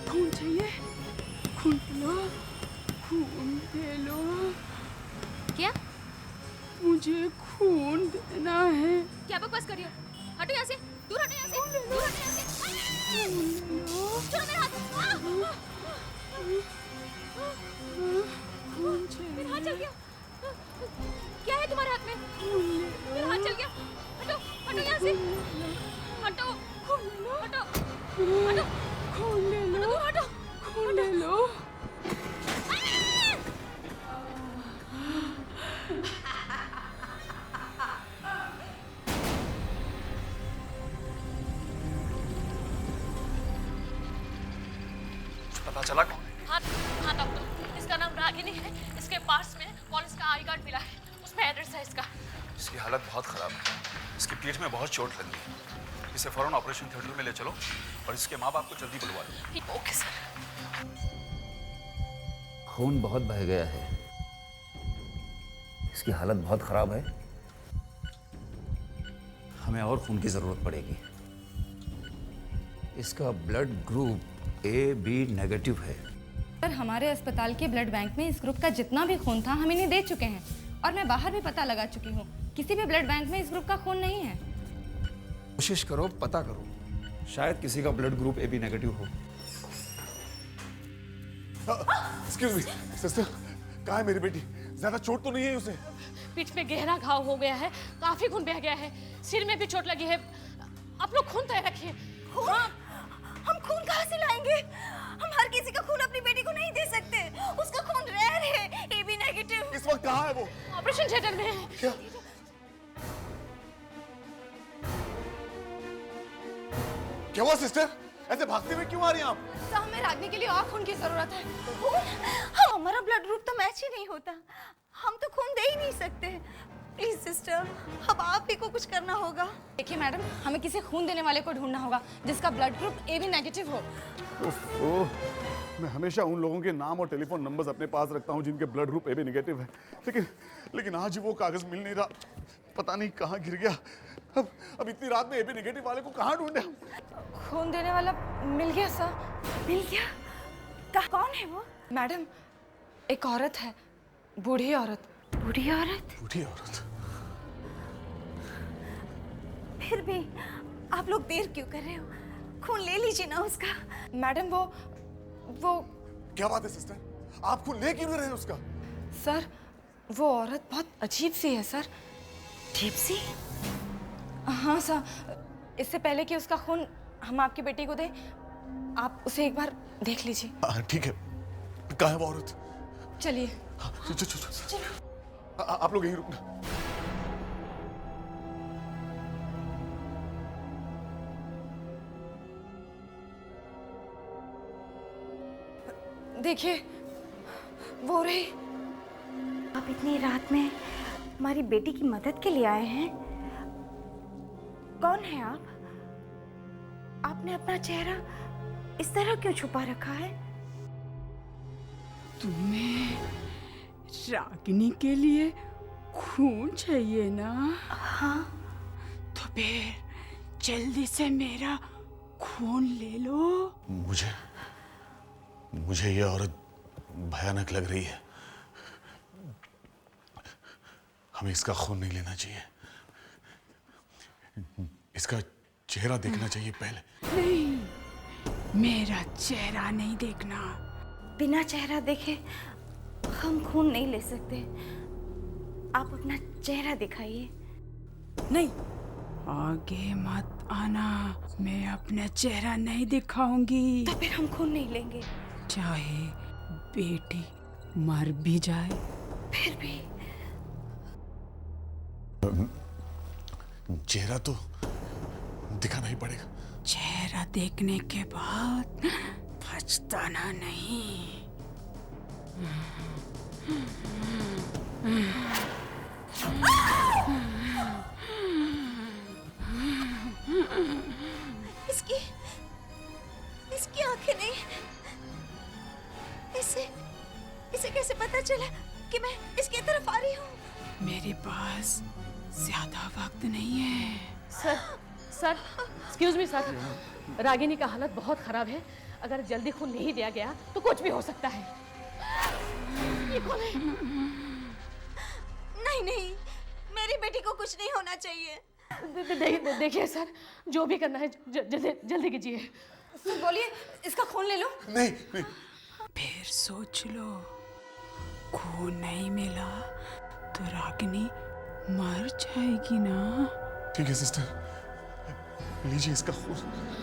खून चाहिए? खून लो, खून दे लो। क्या? मुझे खून देना है। क्या बकवास कर रही हो? हटो यहाँ से, दूर हटो यहाँ से, दूर हटो यहाँ से। छोड़ो मेरा हाथ। खून चाहिए। मेरा हाथ चल गया। क्या है तुम्हारे हाथ में? मेरा हाथ चल गया। हटो, हटो यहाँ से। हटो, हटो, हटो। खून ले लो, हटो, खून ले लो। पता चला कौन है? हाँ डॉक्टर, इसका नाम रागिनी है। इसके पास में पुलिस का आई कार्ड मिला है, उसमें एड्रेस है इसका। इसकी हालत बहुत खराब है। इसकी पीठ में बहुत चोट लगी है। इसे फौरन ऑपरेशन थिएटर में ले चलो और इसके माँ बाप को जल्दी बुलवा लो। Okay sir. खून बहुत बह गया है। इसकी हालत बहुत खराब है। हमें और खून की जरूरत पड़ेगी। इसका ब्लड ग्रुप AB नेगेटिव है। सर, हमारे अस्पताल के ब्लड बैंक में इस ग्रुप का जितना भी खून था हम इन्हें दे चुके हैं और मैं बाहर भी पता लगा चुकी हूँ। किसी भी ब्लड बैंक में इस ग्रुप का खून नहीं है। कोशिश करो, पता करो, शायद किसी का ब्लड ग्रुप AB नेगेटिव हो। एक्सक्यूज मी सिस्टर, कहाँ है मेरी बेटी? ज्यादा चोट तो नहीं है उसे? पीठ पे गहरा घाव हो गया है, काफी खून बह गया है, सिर में भी चोट लगी है। आप लोग खून तय रखिए। हाँ। हम खून कहाँ से लाएंगे? हम हर किसी का खून अपनी बेटी को नहीं दे सकते। उसका खून रेयर है, AB नेगेटिव। इस वक्त कहाँ है वो? ऑपरेशन थिएटर में है। क्या? क्या हुआ सिस्टर? ऐसे भागते हुए क्यों आ रही हैं आप? सर, हमें रागनी के लिए और खून की जरूरत है। खून? हमारा ब्लड ग्रुप तो मैच ही नहीं होता। हम तो खून दे ही नहीं सकते। प्लीज सिस्टर, अब आप ही को कुछ करना होगा। देखिए मैडम, हमें किसी खून देने वाले को ढूंढना होगा जिसका ब्लड ग्रुप AB नेगेटिव हो। मैं हमेशा उन लोगों के नाम और टेलीफोन नंबर्स अपने पास रखता हूँ जिनके ब्लड ग्रुप AB नेगेटिव है, लेकिन आज वो कागज मिल नहीं रहा। पता नहीं कहाँ गिर गया। अब इतनी रात में AB नेगेटिव वाले को कहाँ ढूंढे हम? खून देने वाला मिल गया सर। मिल गया? कौन है वो? मैडम, एक औरत है, बूढ़ी औरत। बूढ़ी औरत? बूढ़ी औरत? फिर भी आप लोग देर क्यों कर रहे हो? खून ले लीजिए ना उसका। मैडम, वो क्या बात है सिस्टर? आप खून ले क्यों नहीं रहे उसका? सर, वो औरत बहुत अजीब सी है सर। अजीब सी? हाँ सर, इससे पहले कि उसका खून हम आपकी बेटी को दें, आप उसे एक बार देख लीजिए। हाँ ठीक है। कहाँ है वो औरत? चलिए। चलो। आप लोग यहीं रुकना। देखिए, वो रही। आप इतनी रात में हमारी बेटी की मदद के लिए आए हैं? कौन है आप? आपने अपना चेहरा इस तरह क्यों छुपा रखा है? तुम्हें रागिनी के लिए खून चाहिए ना? हाँ। तो फिर जल्दी से मेरा खून ले लो। मुझे ये औरत भयानक लग रही है। हमें इसका खून नहीं लेना चाहिए। इसका चेहरा देखना चाहिए पहले। नहीं, मेरा चेहरा नहीं देखना। बिना चेहरा देखे हम खून नहीं ले सकते। आप अपना चेहरा दिखाइए। नहीं, आगे मत आना। मैं अपना चेहरा नहीं दिखाऊंगी। तो फिर हम खून नहीं लेंगे। चाहे बेटी मर भी जाए। फिर भी चेहरा तो दिखाना ही पड़ेगा। चेहरा देखने के बाद पछताना नहीं। इसकी आंखें नहीं। इसे कैसे पता चला कि मैं इसकी तरफ आ रही हूँ? मेरे पास ज्यादा वक्त नहीं है। Sir, excuse me sir, Ragini का हालत बहुत खराब है। अगर जल्दी खून नहीं दिया गया तो कुछ भी हो सकता है। ये कौन है? नहीं नहीं, मेरी बेटी को कुछ नहीं होना चाहिए। देखिए सर, जो भी करना है जल्दी कीजिए। सर बोलिए, इसका खून ले लो। नहीं नहीं, फिर सोच लो, खून नहीं मिला तो रागिनी मर जाएगी ना। ठीक है सिस्टर, लीजिए इसका खून।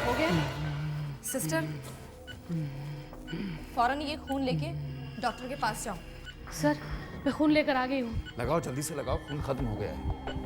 हो गया? सिस्टर, फौरन ये खून लेके डॉक्टर के पास जाओ। सर, मैं खून लेकर आ गई हूँ। लगाओ, जल्दी से लगाओ, खून खत्म हो गया है।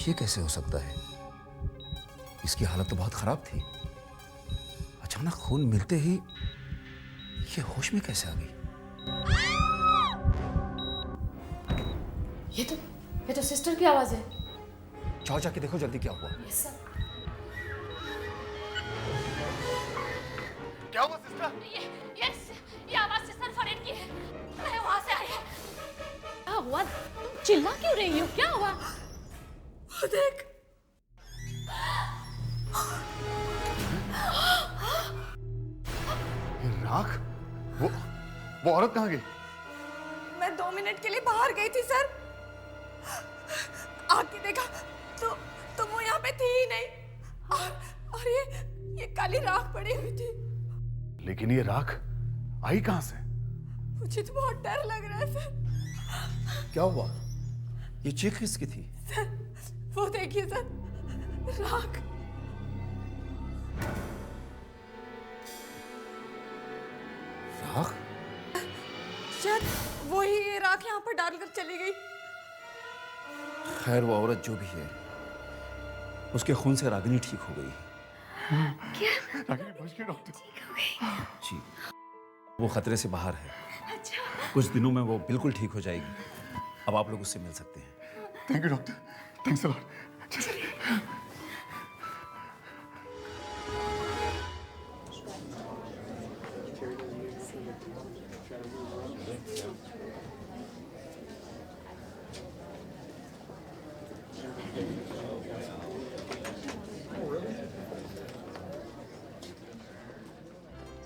ये कैसे हो सकता है? इसकी हालत तो बहुत खराब थी। अचानक खून मिलते ही ये होश में कैसे आ गई? ये तो सिस्टर की आवाज है। जाओ, जाके देखो जल्दी क्या हुआ। Yes sir. क्या हुआ सिस्टर? ये आवाज सिस्टर फरीद की है। मैं वहां से आई। क्या हुआ? तुम चिल्ला क्यों रही हो? क्या हुआ? देख, ये राख, वो औरत कहाँ गई? मैं 2 मिनट के लिए बाहर गई थी सर। आके देखा तो वो यहाँ पे थी ही नहीं। और ये काली राख पड़ी हुई थी। लेकिन ये राख आई कहाँ से? मुझे तो बहुत डर लग रहा है सर। क्या हुआ? ये चीख किसकी थी? सर, वो देखिए सर, राख। राख? शायद वही ये राख यहाँ पर डालकर चली गई। खैर, वो औरत जो भी है, उसके खून से रागिनी ठीक हो गई। रागिनी बच गई डॉक्टर। जी, वो खतरे से बाहर है। कुछ दिनों में वो बिल्कुल ठीक हो जाएगी। अब आप लोग उससे मिल सकते हैं। Thank you doctor, thanks a lot.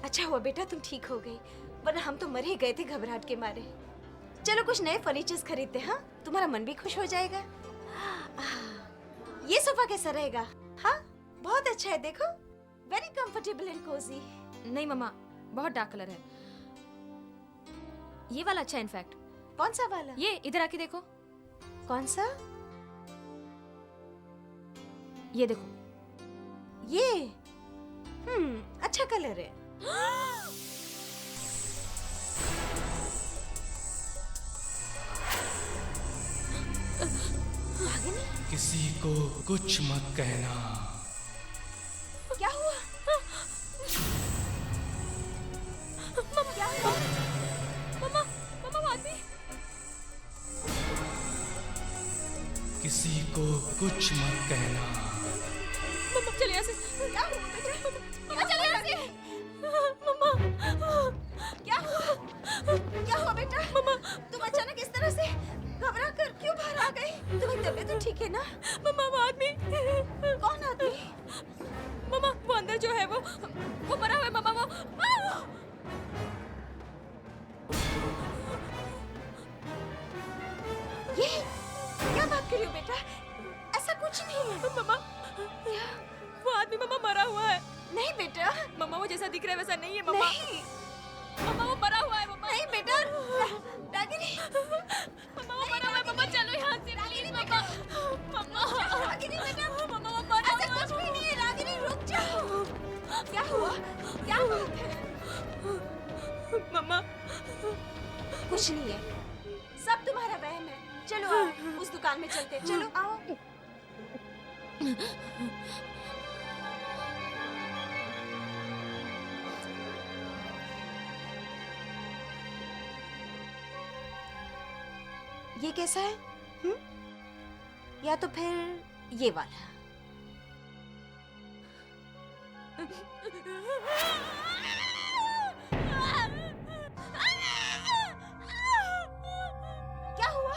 अच्छा हुआ बेटा तुम ठीक हो गई, वरना हम तो मर ही गए थे घबराहट के मारे। चलो कुछ नए फर्नीचर्स खरीदते हैं, हाँ? तुम्हारा मन भी खुश हो जाएगा। ये सोफा कैसा रहेगा? हाँ, बहुत अच्छा है, देखो, वेरी कंफर्टेबल एंड कोजी। नहीं मम्मा, बहुत डार्क कलर है। ये वाला अच्छा है इनफैक्ट। कौन सा वाला? ये इधर आके देखो। कौन सा? ये देखो। ये अच्छा कलर है। किसी को कुछ मत कहना। क्या हुआ? क्या हुआ? मम्मा, मम्मा भाभी। किसी को कुछ मत कहना। मम्मा चले यहाँ से। क्या हुआ बेटा? मम्मा चले यहाँ से। मम्मा, क्या हुआ? क्या हुआ बेटा? मम्मा, तुम अचानक इस तरह से घबरा कर क्यों बाहर आ गई? तुम्हारी तबीयत तो ठीक है ना? मम्मा वो आदमी, कौन आदमी? मम्मा वो अंदर जो है वो मरा हुआ है मम्मा वो। ये क्या बात कर रही हो बेटा? ऐसा कुछ नहीं है। मम्मा वो आदमी मम्मा मरा हुआ है। नहीं बेटा, मम्मा वो जैसा दिख रहा है वैसा नहीं है मम्मा। नहीं मम्मा वो मरा हुआ है मम्मा। नहीं बेटा, रागिनी मम्मा वो मरा हुआ है मम्मा, चलो यहाँ से प्लीज मम्मा। मम्मा रागिनी बेटा, मम्मा वो मरा ऐसा हुआ कुछ भी नहीं है। रागिनी रुक जाओ। क्या हुआ? क्या बात है? है मम्मा। कुछ नहीं है, सब तुम्हारा वहम है। चलो आओ, उस दुकान में चलते हैं। चलो आओ। ये कैसा है? या तो फिर ये वाला? क्या हुआ?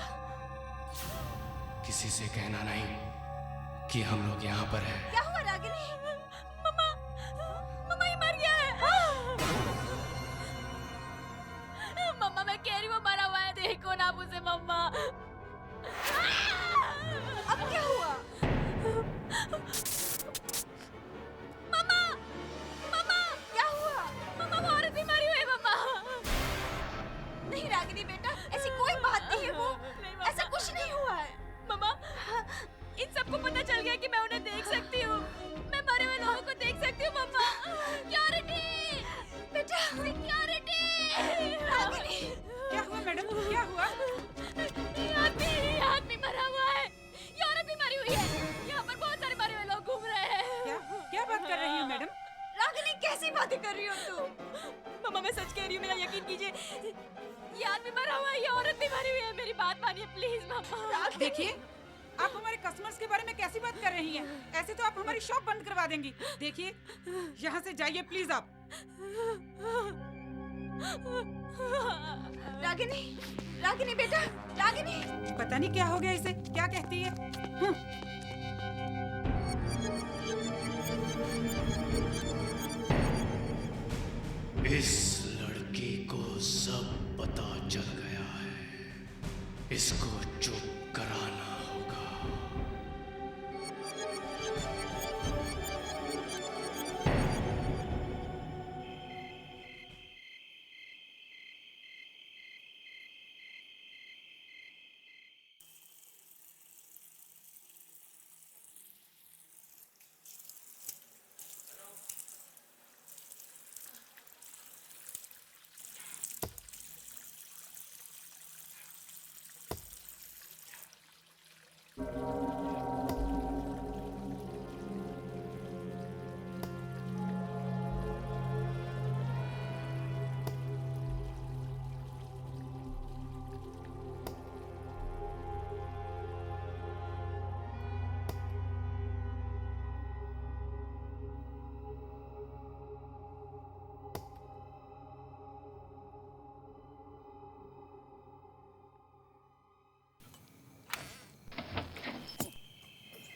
किसी से कहना नहीं कि हम लोग यहाँ पर हैं। क्या हुआ रागिनी? मम्मा मम्मा ये मर गया है। मम्मा मैं कह रही हूँ वो मरा हुआ है, देखो ना आप उसे मम्मा। अब क्या हुआ? मम्मा मम्मा क्या हुआ? मम्मा वो औरत भी मरी हुई है मम्मा। नहीं रागिनी बेटा, ऐसी कोई बात नहीं है। वो नहीं, मम्मा। ऐसा कुछ नहीं हुआ है। मम्मा इन सबको पता चल गया कि मैं उन्हें देख सकती हूँ, मैं मरे हुए लोगों को देख सकती हूँ मम्मा। सिक्योरिटी बेटा सिक्योरिटी। रागिनी, क्या हुआ मैडम, क्या हुआ? ये आदमी मरा हुआ है, ये औरत भी मरी हुई है, यहाँ पर बहुत सारे मरे हुए लोग घूम रहे हैं। क्या बात कर रही हो मैडम? रागिनी कैसी बातें कर रही हो तुम? मम्मा मैं सच कह रही हूँ, मेरा यकीन कीजिए, ये आदमी मरा हुआ है, ये औरत भी मरी हुई है, मेरी बात मानिए प्लीज मम्मा। देखिए, आप हमारे कस्टमर्स के बारे में कैसी बात कर रही हैं? ऐसे तो आप हमारी शॉप बंद करवा देंगी। देखिए, यहाँ से जाइए प्लीज आप। रागिनी, रागिनी बेटा, रागिनी। पता नहीं क्या हो गया इसे, क्या कहती है? इस लड़की को सब पता चल गया है, इसको चुप कराना होगा।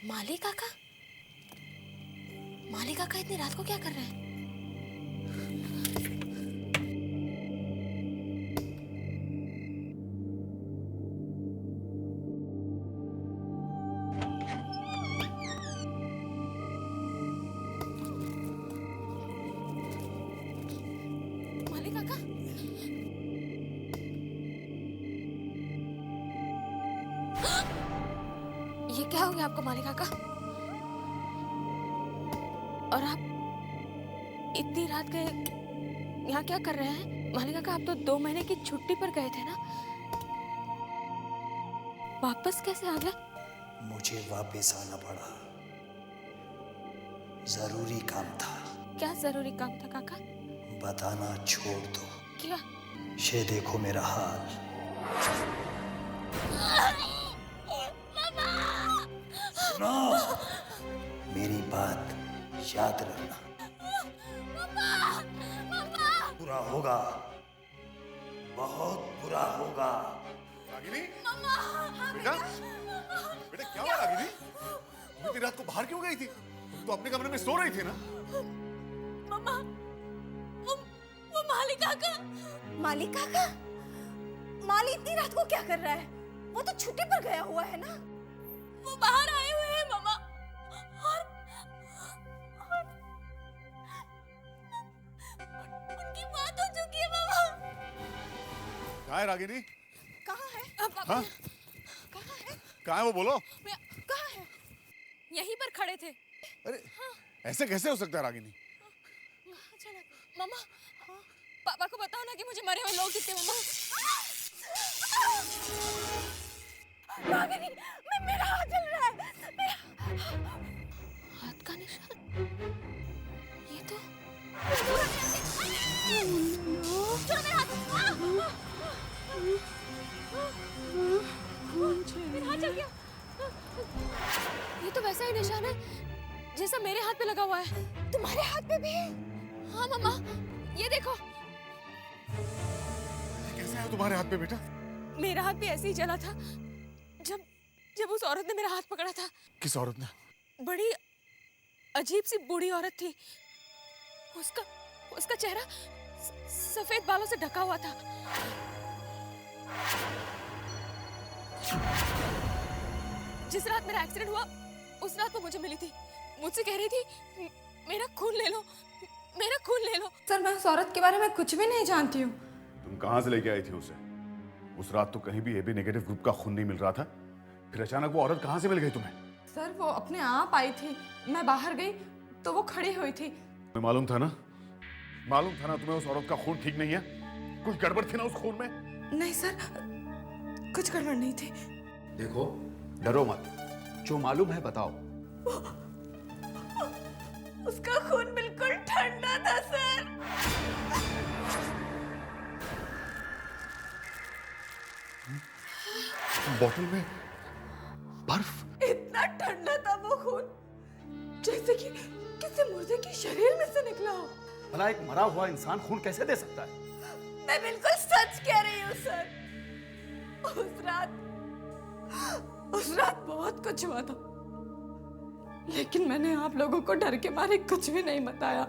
माली काका? माली काका इतनी रात को क्या कर रहे हैं? माली काका? ये क्या हो गया आपको माली काका? और आप इतनी रात के यहाँ क्या कर रहे हैं? माली काका आप तो 2 महीने की छुट्टी पर गए थे ना, वापस कैसे आ गए? मुझे वापस आना पड़ा, जरूरी काम था। क्या जरूरी काम था काका? बताना छोड़ दो। क्या? ये देखो मेरा हाल। सुनो, मेरी बात याद रखना। बुरा होगा, बहुत बुरा होगा। रागिनी बेटा बेटा क्या हुआ रागिनी? तुम इतनी रात को बाहर क्यों गई थी? तुम तो अपने कमरे में सो रही थी ना? मम्मा वो मालिक काका। मालिक काका? माली इतनी रात को क्या कर रहा है? वो तो छुट्टी पर गया हुआ है ना? वो बाहर आए हुए हैं मम्मा और उनकी बात हो चुकी है मम्मा। कहाँ है रागिनी? कहाँ है? हाँ? कहाँ है? कहाँ है वो बोलो? कहाँ है? यहीं पर खड़े थे। अरे ऐसे कैसे हो सकता है रागिनी? मम्मा पापा को बताओ ना कि मुझे मरे हुए लोग दिखते मम्मा। रागिनी, मेरा हाथ जल रहा है। हाथ का निशान? ये तो छोड़ो मेरा हाथ। मेरा हाथ जल गया। ये तो वैसा ही निशान है जैसा मेरे हाथ पे लगा हुआ है। तुम्हारे हाथ पे भी है? हाँ मम्मा, ये देखो। कैसे है तुम्हारे हाथ पे बेटा? मेरा हाथ भी ऐसे ही जला था जब उस औरत ने मेरा हाथ पकड़ा था। किस औरत ने? बड़ी अजीब सी बूढ़ी औरत थी। उसका चेहरा सफेद बालों से ढका हुआ था। जिस रात मेरा एक्सीडेंट हुआ उस रात वो मुझे मिली थी। मुझसे कह रही थी मेरा खून ले लो, मेरा खून ले लो। सर मैं उस औरत के बारे में कुछ भी नहीं जानती हूँ। तुम कहाँ से लेके आई थी उसे? उस रात तो कहीं भी AB नेगेटिव ग्रुप का खून नहीं मिल रहा था, फिर अचानक वो औरत कहाँ से मिल गई तुम्हें? सर वो अपने आप आई थी, मैं बाहर गई तो वो खड़ी हुई थी। तुम्हें मालूम था ना तुम्हें उस औरत का खून ठीक नहीं है? कुछ गड़बड़ थी ना उस खून में? नहीं सर, कुछ गड़बड़ नहीं थी। देखो डरो मत, जो मालूम है बताओ। उसका खून बिल्कुल ठंडा था सर। बोतल में बर्फ? इतना ठंडा था वो खून जैसे कि किसी मुर्दे के शरीर में से निकला हो। भला एक मरा हुआ इंसान खून कैसे दे सकता है? मैं बिल्कुल सच कह रही हूँ सर। उस रात बहुत कुछ हुआ था, लेकिन मैंने आप लोगों को डर के मारे कुछ भी नहीं बताया।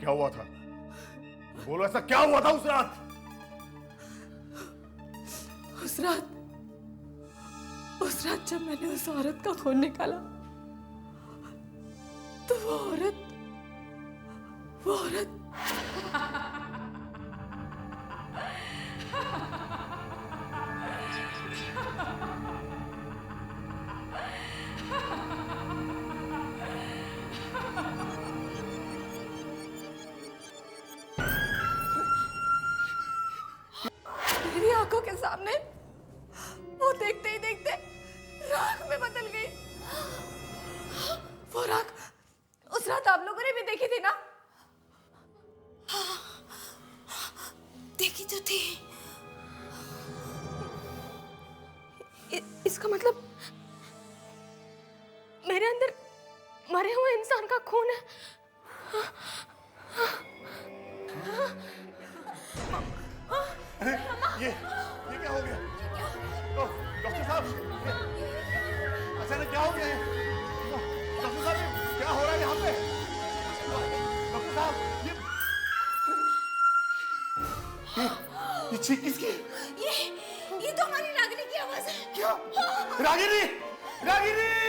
क्या हुआ था? बोलो, ऐसा क्या हुआ था उस रात? उस रात जब मैंने उस औरत का खून निकाला तो वो औरत मेरी आंखों के सामने वो देखते ही देखते राख में बदल गई। वो राख उस रात आप लोगों ने भी देखी थी ना? देखी तो थी। इसका मतलब मेरे अंदर मरे हुए इंसान का खून है। ये क्या हो गया? डॉक्टर साहब, अचानक क्या हो गया? डॉक्टर साहब, क्या हो रहा है यहाँ पे? डॉक्टर साहब, ये चीख किसकी? ये तो हमारी रागिनी की आवाज है। क्या? रागिनी! रागिनी!